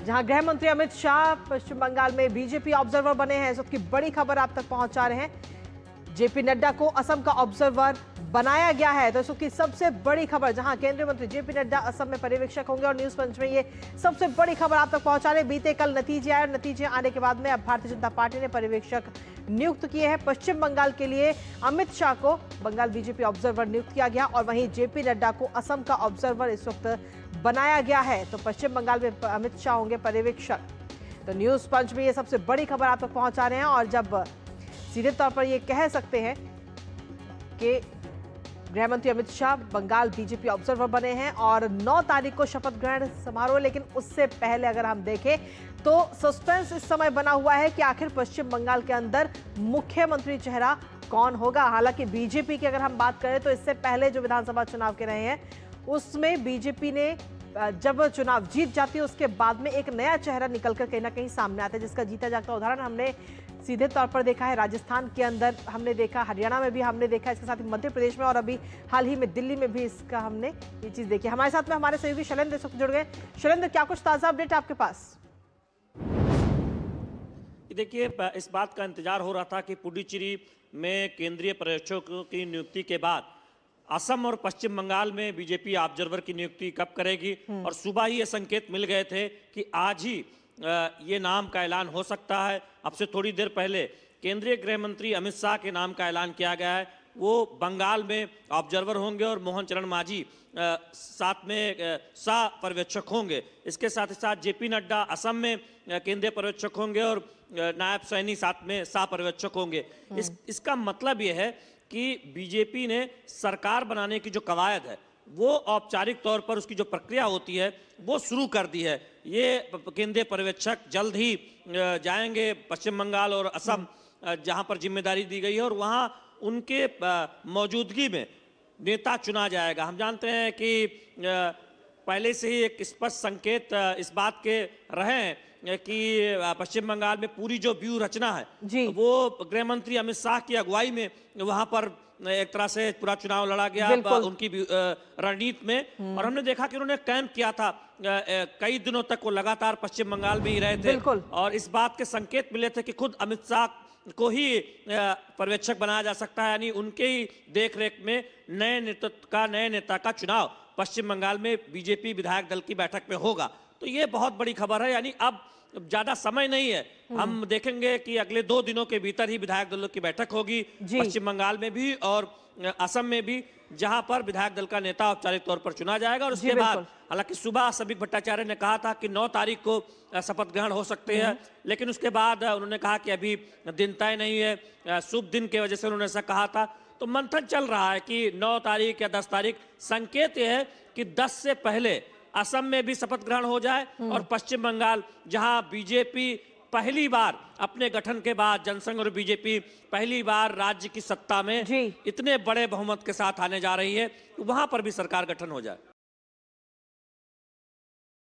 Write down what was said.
जहां गृह मंत्री अमित शाह पश्चिम बंगाल में बीजेपी ऑब्जर्वर बने हैं। इस वक्त की बड़ी खबर आप तक पहुंचा रहे हैं। जेपी नड्डा को असम का ऑब्जर्वर बनाया गया है। तो इस वक्त की सबसे बड़ी खबर, जहां केंद्रीय मंत्री जेपी नड्डा असम में पर्यवेक्षक होंगे और न्यूज पंच में ये सबसे बड़ी खबर आप तक पहुंचा रहे हैं। बीते कल नतीजे आए और नतीजे आने के बाद में अब भारतीय जनता पार्टी ने पर्यवेक्षक नियुक्त किए हैं। पश्चिम बंगाल के लिए अमित शाह को बंगाल बीजेपी ऑब्जर्वर नियुक्त किया गया और वहीं जेपी नड्डा को असम का ऑब्जर्वर इस वक्त बनाया गया है। तो पश्चिम बंगाल में अमित शाह होंगे पर्यवेक्षक। तो न्यूज पंच में ये सबसे बड़ी खबर आप तक पहुंचा रहे हैं और जब सीधे तौर पर ये कह सकते हैं कि गृह मंत्री अमित शाह बंगाल बीजेपी ऑब्जर्वर बने हैं और 9 तारीख को शपथ ग्रहण समारोह। लेकिन उससे पहले अगर हम देखें तो सस्पेंस इस समय बना हुआ है कि आखिर पश्चिम बंगाल के अंदर मुख्यमंत्री चेहरा कौन होगा। हालांकि बीजेपी की अगर हम बात करें तो इससे पहले जो विधानसभा चुनाव के रहे हैं उसमें बीजेपी ने जब चुनाव जीत जाती है उसके बाद में एक नया चेहरा निकलकर कहीं ना कहीं सामने आता है, जिसका जीता जागता उदाहरण हमने सीधे तौर पर देखा है। राजस्थान के अंदर हमने देखा, हरियाणा में भी हमने देखा, इसके साथ ही मध्य प्रदेश में और अभी हाल ही में दिल्ली में भी इसका हमने ये चीज देखी। हमारे साथ में हमारे सहयोगी शैलेंद्र इस वक्त जुड़ गए। शैलेंद्र, क्या कुछ ताजा अपडेट आपके पास? देखिए, इस बात का इंतजार हो रहा था कि पुडुचेरी में केंद्रीय पर्यवेक्षकों की नियुक्ति के बाद असम और पश्चिम बंगाल में बीजेपी ऑब्जर्वर की नियुक्ति कब करेगी। और सुबह ही ये संकेत मिल गए थे कि आज ही ये नाम का ऐलान हो सकता है। अब से थोड़ी देर पहले केंद्रीय गृह मंत्री अमित शाह के नाम का ऐलान किया गया है। वो बंगाल में ऑब्जर्वर होंगे और मोहन चरण मांझी साथ में सह पर्यवेक्षक होंगे। इसके साथ ही साथ जेपी नड्डा असम में केंद्रीय पर्यवेक्षक होंगे और नायब सैनी साथ में सह पर्यवेक्षक होंगे। इसका मतलब ये है कि बीजेपी ने सरकार बनाने की जो कवायद है वो औपचारिक तौर पर उसकी जो प्रक्रिया होती है वो शुरू कर दी है। ये केंद्रीय पर्यवेक्षक जल्द ही जाएंगे पश्चिम बंगाल और असम, जहां पर जिम्मेदारी दी गई है, और वहां उनके मौजूदगी में नेता चुना जाएगा। हम जानते हैं कि पहले से ही एक स्पष्ट संकेत इस बात के रहे हैं कि पश्चिम बंगाल में पूरी जो व्यूह रचना है वो गृह मंत्री अमित शाह की अगुवाई में वहां पर एक तरह से पूरा चुनाव लड़ा गया उनकी रणनीति में। और हमने देखा कि उन्होंने कैंप किया था, कई दिनों तक वो लगातार पश्चिम बंगाल में ही रहे थे और इस बात के संकेत मिले थे कि खुद अमित शाह को ही पर्यवेक्षक बनाया जा सकता है, यानी उनके ही देखरेख में नए नेता का चुनाव पश्चिम बंगाल में बीजेपी विधायक दल की बैठक में होगा। तो ये बहुत बड़ी खबर है, यानी अब ज्यादा समय नहीं है। हम देखेंगे कि अगले 2 दिनों के भीतर ही विधायक दलों की बैठक होगी पश्चिम बंगाल में भी और असम में भी, जहां पर विधायक दल का नेता औपचारिक तौर पर चुना जाएगा। और उसके बाद हालांकि सुबह सबिक भट्टाचार्य ने कहा था कि 9 तारीख को शपथ ग्रहण हो सकते हैं, लेकिन उसके बाद उन्होंने कहा कि अभी दिन तय नहीं है, शुभ दिन की वजह से उन्होंने ऐसा कहा था। तो मंथन चल रहा है कि 9 तारीख या 10 तारीख। संकेत यह है कि 10 से पहले असम में भी शपथ ग्रहण हो जाए और पश्चिम बंगाल, जहां बीजेपी पहली बार अपने गठन के बाद, जनसंघ और बीजेपी पहली बार राज्य की सत्ता में इतने बड़े बहुमत के साथ आने जा रही है, वहां पर भी सरकार गठन हो जाए।